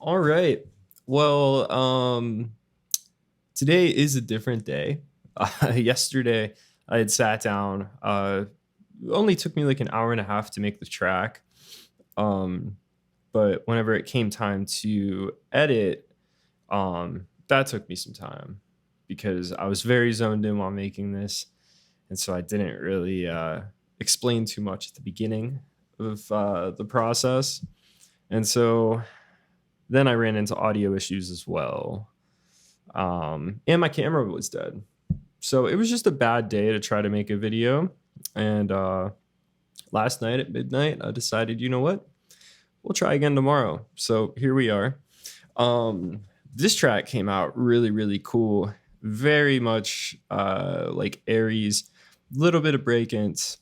All right. Well, today is a different day. Yesterday, I had sat down. It only took me like an hour and a half to make the track. Um, but whenever it came time to edit, that took me some time because I was very zoned in while making this, and so I didn't really explain too much at the beginning of the process, and so then I ran into audio issues as well. And my camera was dead. So it was just a bad day to try to make a video. And last night at midnight, I decided, you know what? We'll try again tomorrow. So here we are. This track came out really, really cool. Very much like Aries, little bit of Brakence.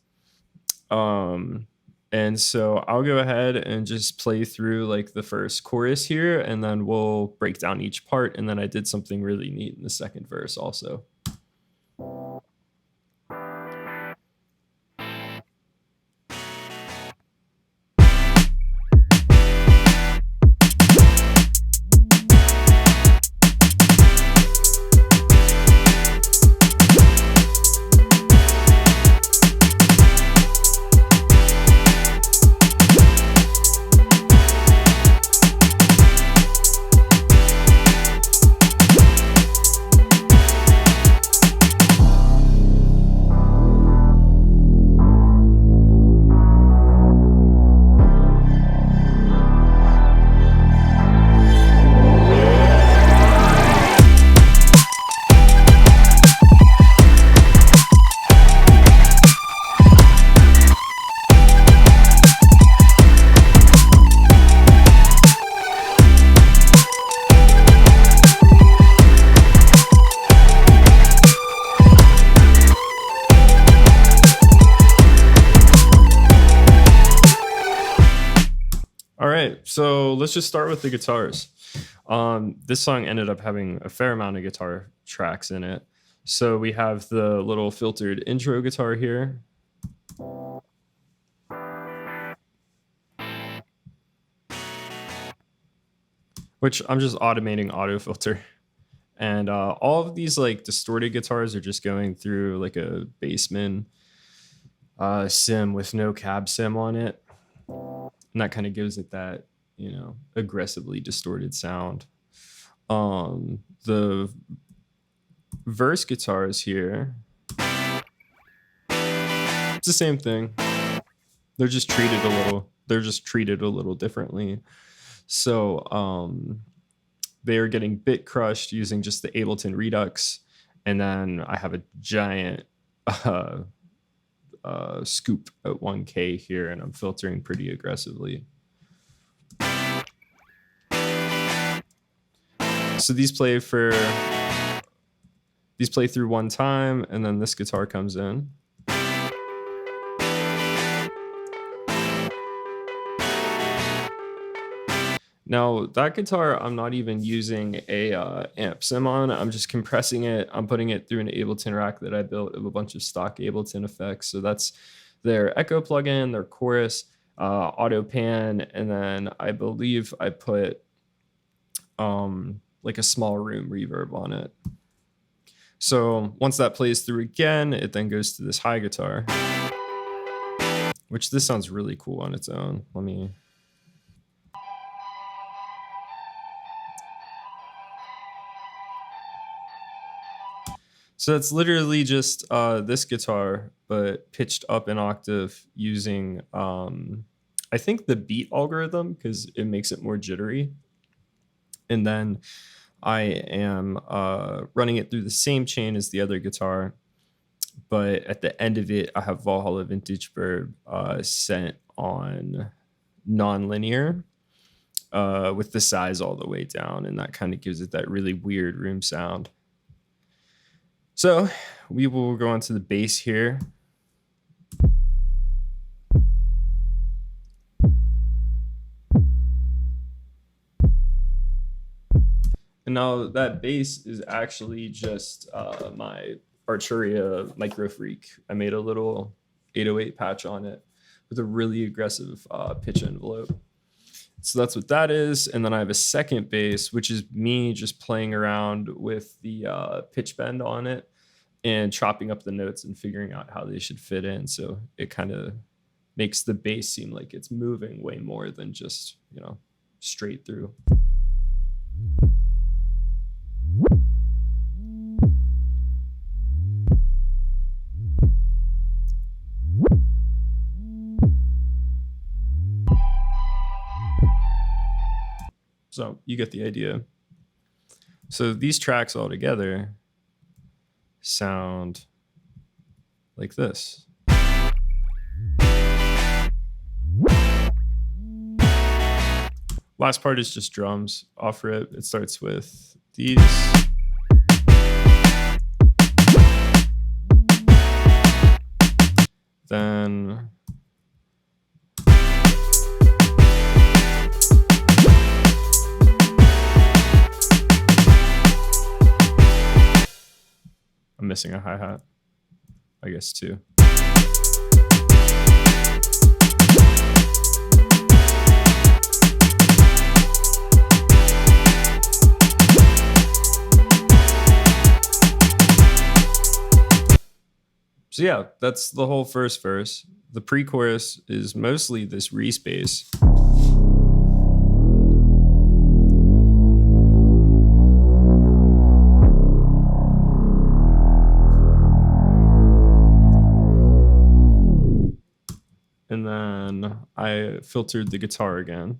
And so I'll go ahead and just play through like the first chorus here, and then we'll break down each part. And then I did something really neat in the second verse also. All right, so let's just start with the guitars. This song ended up having a fair amount of guitar tracks in it. So we have the little filtered intro guitar here. Which I'm just automating auto filter. And all of these like distorted guitars are just going through like a Bassman sim with no cab sim on it. And that kind of gives it that, aggressively distorted sound. The verse guitars here, it's the same thing. They're just treated a little differently. So they are getting bit crushed using just the Ableton Redux, and then I have a giant scoop at 1K here, and I'm filtering pretty aggressively. So these play through one time, and then this guitar comes in. Now that guitar, I'm not even using a amp sim on. I'm just compressing it. I'm putting it through an Ableton rack that I built of a bunch of stock Ableton effects. So that's their echo plugin, their chorus, auto pan, and then I believe I put like a small room reverb on it. So once that plays through again, it then goes to this high guitar, which this sounds really cool on its own. So it's literally just this guitar, but pitched up an octave using, I think, the beat algorithm, because it makes it more jittery. And then I am running it through the same chain as the other guitar, but at the end of it, I have Valhalla Vintage Bird set on non-linear with the size all the way down, and that kind of gives it that really weird room sound. So we will go on to the bass here. And now that bass is actually just my Arturia Micro Freak. I made a little 808 patch on it with a really aggressive pitch envelope. So that's what that is. And then I have a second bass, which is me just playing around with the pitch bend on it and chopping up the notes and figuring out how they should fit in. So it kind of makes the bass seem like it's moving way more than just, straight through. So you get the idea. So these tracks all together sound like this. Last part is just drums off rip. It starts with these. Then I'm missing a hi-hat, I guess, too. So yeah, that's the whole first verse. The pre-chorus is mostly this Reese bass. And then I filtered the guitar again.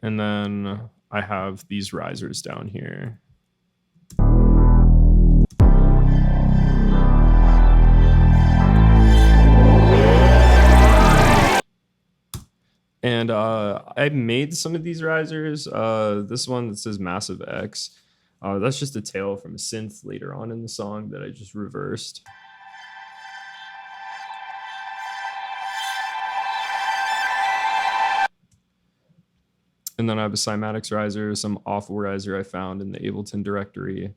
And then I have these risers down here. And I made some of these risers. This one that says Massive X. That's just a tail from a synth later on in the song that I just reversed. And then I have a Cymatics riser, some awful riser I found in the Ableton directory.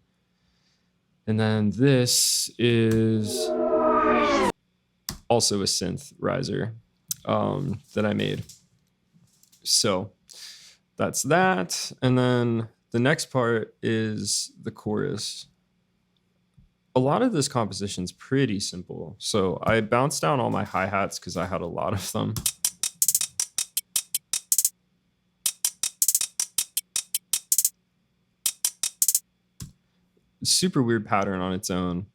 And then this is also a synth riser that I made. So that's that. And then the next part is the chorus. A lot of this composition is pretty simple. So I bounced down all my hi-hats because I had a lot of them. Super weird pattern on its own.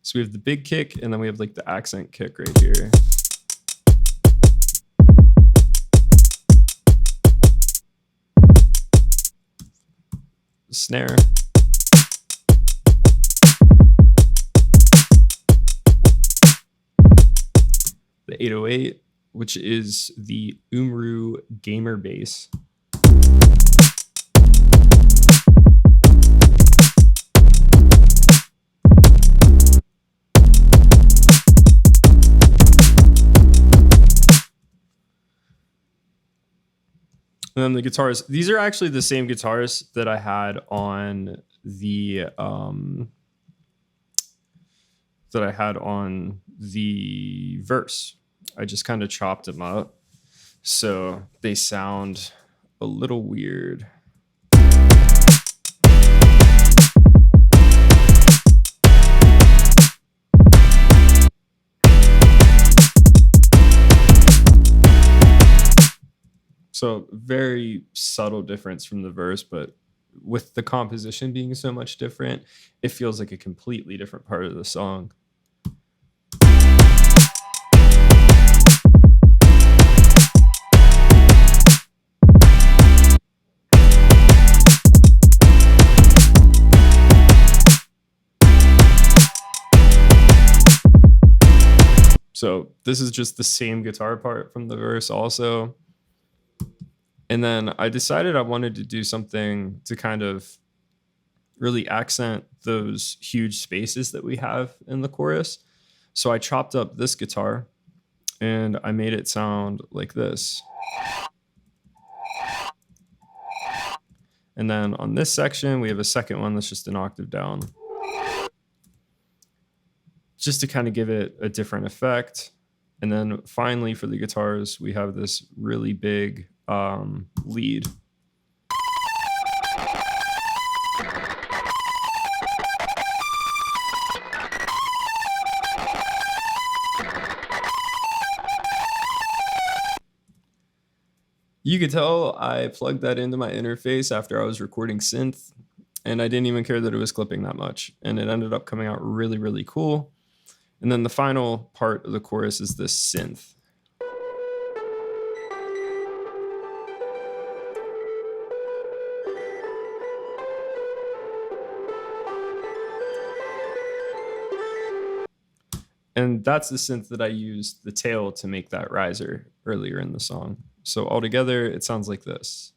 So we have the big kick, and then we have like the accent kick right here. Snare. The 808, which is the Umru gamer bass. And then the guitars. These are actually the same guitars that I had on the verse. I just kind of chopped them up, so they sound a little weird. So very subtle difference from the verse, but with the composition being so much different, it feels like a completely different part of the song. So this is just the same guitar part from the verse also. And then I decided I wanted to do something to kind of really accent those huge spaces that we have in the chorus. So I chopped up this guitar and I made it sound like this. And then on this section, we have a second one that's just an octave down, just to kind of give it a different effect. And then finally for the guitars, we have this really big lead. You could tell I plugged that into my interface after I was recording synth, and I didn't even care that it was clipping that much. And it ended up coming out really, really cool. And then the final part of the chorus is this synth. And that's the synth that I used the tail to make that riser earlier in the song. So altogether, it sounds like this.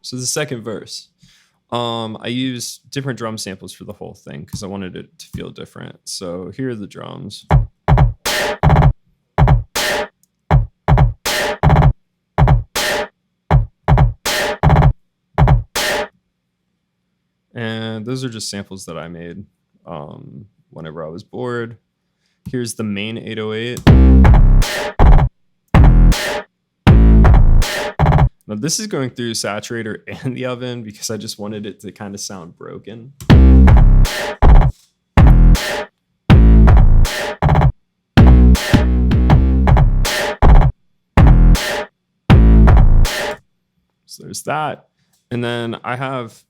So the second verse, I used different drum samples for the whole thing because I wanted it to feel different. So here are the drums. And those are just samples that I made whenever I was bored. Here's the main 808. Now this is going through saturator and the oven because I just wanted it to kind of sound broken. So there's that. And then I have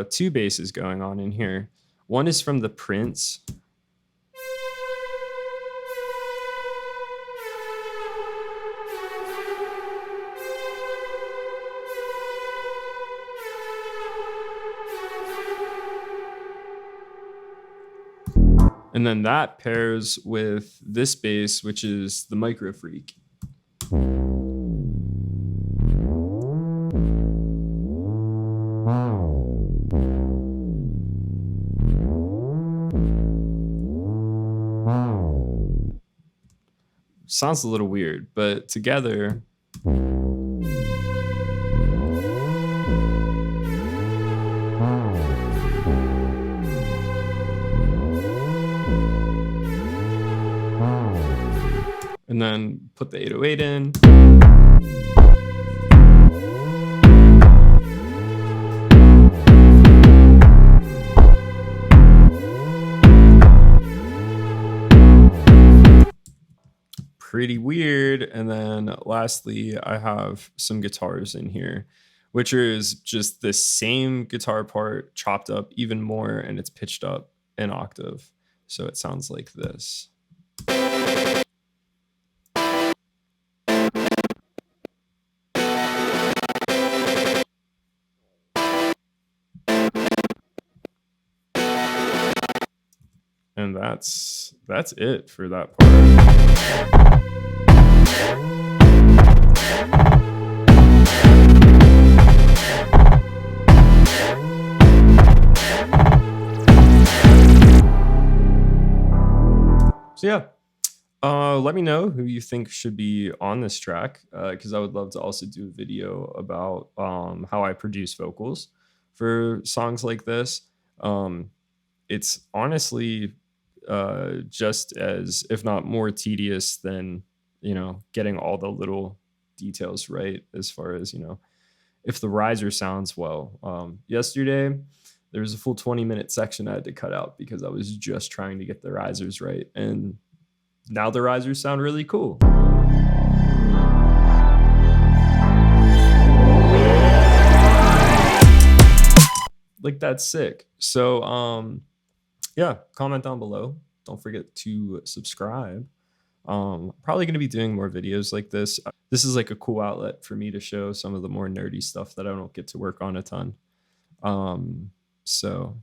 two basses going on in here. One is from the Prince. And then that pairs with this bass, which is the Micro Freak. Sounds a little weird, but together, and then put the 808 in. Pretty weird. And then lastly, I have some guitars in here, which is just the same guitar part chopped up even more, and it's pitched up an octave. So it sounds like this. And that's it for that part. So yeah, let me know who you think should be on this track, because I would love to also do a video about how I produce vocals for songs like this. It's honestly just as, if not more tedious than, getting all the little details right, as far as, if the riser sounds well. Yesterday, there was a full 20-minute section I had to cut out because I was just trying to get the risers right. And now the risers sound really cool. Like, that's sick. So yeah, comment down below. Don't forget to subscribe. Probably going to be doing more videos like this. This is like a cool outlet for me to show some of the more nerdy stuff that I don't get to work on a ton. So